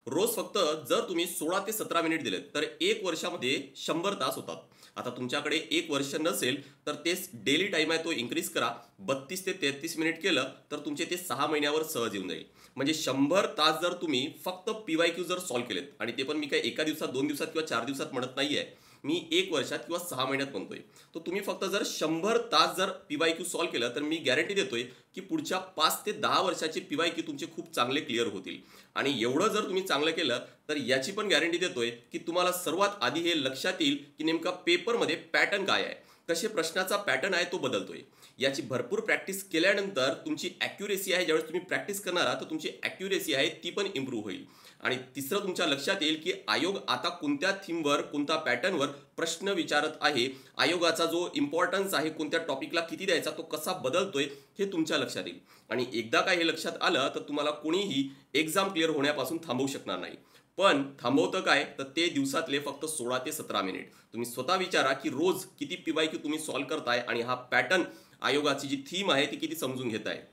रोज फक्त जर तुम्ही 16 ते 17 मिनिट दिलेत, तर 1 वर्षामध्ये 100 तास होतात. आता तुमच्याकडे 1 वर्ष नसेल, तर तेच डेली टाईम आहे तो इन्क्रीज करा. 32 ते 33 मिनिट केलं, तर तुमचे ते 6 महिन्यावर सहज येऊन जाईल. म्हणजे 100 तास जर तुम्ही फक्त पी-वाय-क्यू जर सॉल्व्ह केलेत आणि ते पण मी काही एका दिवसात, 2 दिवसात किंवा 4 दिवसात म्हणत नाहीये. मी 1 वर्षात किंवा 6 महिन्यात म्हणतोय. तर तुम्ही फक्त जर 100 तास जर पी-वाय-क्यू सॉल्व्ह केलं, तर मी गॅरंटी देतोय, की पुढच्या 5 ते 10 वर्षाचे पी-वाय-क्यू तुमचे खूप चांगले क्लिअर होतील. आणि एवढं जर तुम्ही चांगलं केलं, तर याची पण गॅरंटी देतोय, की तुम्हाला सर्वात आधी हे लक्षात येईल, की नेमका पेपरमध्ये पॅटर्न काय आहे? कसे प्रश्नाचा पॅटर्न आहे तो बदलतोय. याची भरपूर प्रॅक्टिस केल्यानंतर तुमची ॲक्युरेसी आहे, ज्यावेळेस तुम्ही प्रॅक्टिस करणार आहात, तर तुमची ॲक्युरेसी आहे ती पण इम्प्रूव्ह होईल. आणि तिसरं तुमच्या लक्षात येईल, की आयोग आता कोणत्या थीमवर, कोणत्या पॅटर्नवर प्रश्न विचारत आहे. आयोगाचा जो इम्पॉर्टन्स आहे, कोणत्या टॉपिकला किती द्यायचा, तो कसा बदलतोय, हे तुमच्या लक्षात येईल. आणि एकदा का हे लक्षात आलं, तर तुम्हाला कोणीही एक्झाम क्लिअर होण्यापासून थांबवू शकणार नाही. पण थांबवतं काय? तर ते दिवसातले फक्त 16 ते 17 मिनिट. तुम्ही स्वतः विचारा, की रोज किती पी-वाय-क्यू तुम्ही सॉल्व्ह करताय आणि हा पॅटर्न, आयोगाची जी थीम आहे ती किती समजून घेताय.